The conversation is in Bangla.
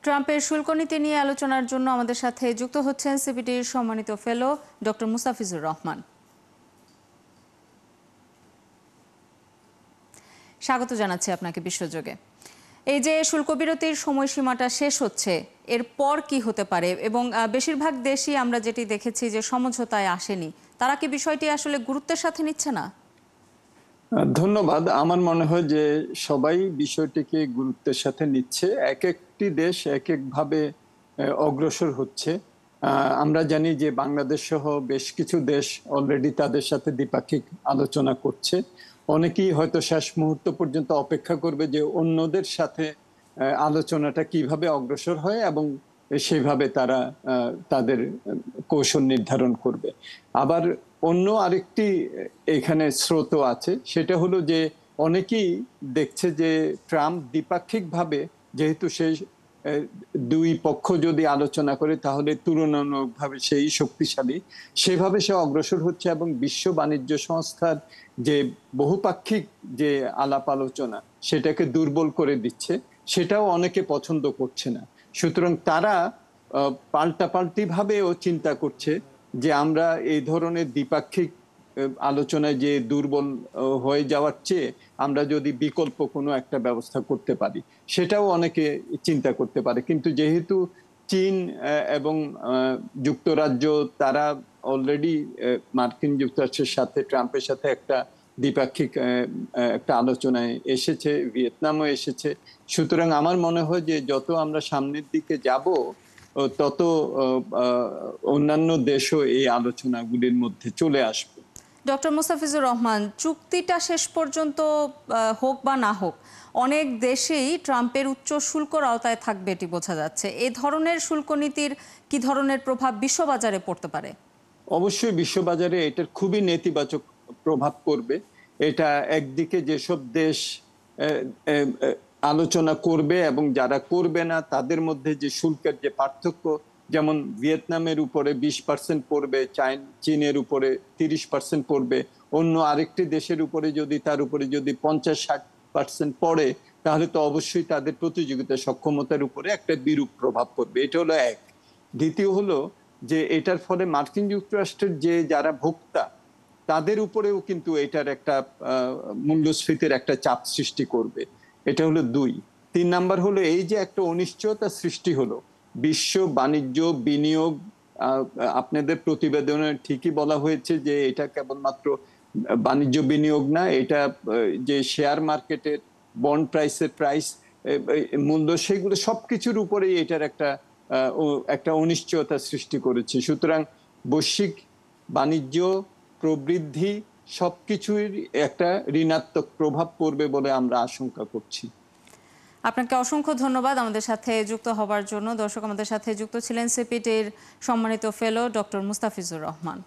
ট্রাম্পের শুল্ক নীতি নিয়ে আলোচনার জন্য আমাদের সাথে যুক্ত হচ্ছেন সিপিডির সম্মানিত ফেলো ডক্টর মুস্তাফিজুর রহমান। স্বাগত জানাচ্ছি আপনাকে বিশ্বযোগে। এই যে শুল্ক বিরতির সময়সীমাটা শেষ হচ্ছে, এরপর কি হতে পারে এবং বেশিরভাগ দেশই আমরা যেটি দেখেছি যে সমঝোতায় আসেনি, তারা কি বিষয়টি আসলে গুরুত্বের সাথে নিচ্ছে না? ধন্যবাদ। আমার মনে হয় যে সবাই বিষয়টিকে গুরুত্বের সাথে নিচ্ছে। এক একটি দেশ এক একভাবে অগ্রসর হচ্ছে। আমরা জানি যে বাংলাদেশ সহ বেশ কিছু দেশ অলরেডি তাদের সাথে দ্বিপাক্ষিক আলোচনা করছে। অনেকেই হয়তো শেষ মুহূর্ত পর্যন্ত অপেক্ষা করবে যে অন্যদের সাথে আলোচনাটা কিভাবে অগ্রসর হয় এবং সেভাবে তারা তাদের কৌশল নির্ধারণ করবে। আবার অন্য আরেকটি এখানে স্রোত আছে, সেটা হলো যে অনেকেই দেখছে যে ট্রাম্প দ্বিপাক্ষিকভাবে, যেহেতু সেই দুই পক্ষ যদি আলোচনা করে তাহলে তুলনামূলকভাবে সেই শক্তিশালী, সেভাবে সে অগ্রসর হচ্ছে এবং বিশ্ব বাণিজ্য সংস্থার যে বহুপাক্ষিক যে আলাপ আলোচনা সেটাকে দুর্বল করে দিচ্ছে, সেটাও অনেকে পছন্দ করছে না। সুতরাং তারা পাল্টাপাল্টি ভাবেও চিন্তা করছে যে আমরা এই ধরনের দ্বিপাক্ষিক আলোচনায় যে দুর্বল হয়ে যাওয়ার চেয়ে আমরা যদি বিকল্প কোনো একটা ব্যবস্থা করতে পারি, সেটাও অনেকে চিন্তা করতে পারে। কিন্তু যেহেতু চীন এবং যুক্তরাজ্য তারা অলরেডি মার্কিন যুক্তরাষ্ট্রের সাথে, ট্রাম্পের সাথে একটা দ্বিপাক্ষিক একটা আলোচনায় এসেছে, ভিয়েতনামও এসেছে। সুতরাং আমার মনে হয় যে যত আমরা সামনের দিকে যাব তত অন্যান্য দেশও এই আলোচনাগুলির মধ্যে চলে আসবে। ডক্টর মুস্তাফিজুর রহমান, চুক্তিটা শেষ পর্যন্ত হোক বা না হোক, অনেক দেশেই ট্রাম্পের উচ্চ শুল্কর আওতায় থাকবে এটি বোঝা যাচ্ছে। এই ধরনের শুল্ক নীতির কি ধরনের প্রভাব বিশ্ববাজারে পড়তে পারে? অবশ্যই বিশ্ববাজারে এটার খুবই নেতিবাচক প্রভাব পড়বে। এটা একদিকে যেসব দেশ আলোচনা করবে এবং যারা করবে না তাদের মধ্যে যে শুল্কের যে পার্থক্য, যেমন ভিয়েতনামের উপরে 20% পড়বে, চীনের উপরে 30% পড়বে, অন্য আরেকটি দেশের উপরে যদি তার উপরে যদি 50-60% পড়ে, তাহলে তো অবশ্যই তাদের প্রতিযোগিতা সক্ষমতার উপরে একটা বিরূপ প্রভাব পড়বে। এটা হলো এক। দ্বিতীয় হলো যে এটার ফলে মার্কিন যুক্তরাষ্ট্রের যে যারা ভোক্তা তাদের উপরেও কিন্তু এটার একটা মূল্যস্ফীতির একটা চাপ সৃষ্টি করবে। এটা হলো দুই। 3 নাম্বার হলো এই যে একটা অনিশ্চয়তা সৃষ্টি হলো বিশ্ব বাণিজ্য বিনিয়োগ। আপনাদের প্রতিবেদনে ঠিকই বলা হয়েছে যে এটা কেবলমাত্র বাণিজ্য বিনিয়োগ না, এটা যে শেয়ার মার্কেটের বন্ড প্রাইসের মূল্য, সেগুলো সবকিছুর উপরেই এটার একটা অনিশ্চয়তা সৃষ্টি করেছে। সুতরাং বৈশ্বিক বাণিজ্য প্রবৃদ্ধি সবকিছুর একটা ঋণাত্মক প্রভাব পড়বে বলে আমরা আশঙ্কা করছি। আপনাকে অসংখ্য ধন্যবাদ আমাদের সাথে যুক্ত হবার জন্য। দর্শক, আমাদের সাথে যুক্ত ছিলেন সিপিডির সম্মানিত ফেলো ডক্টর মুস্তাফিজুর রহমান।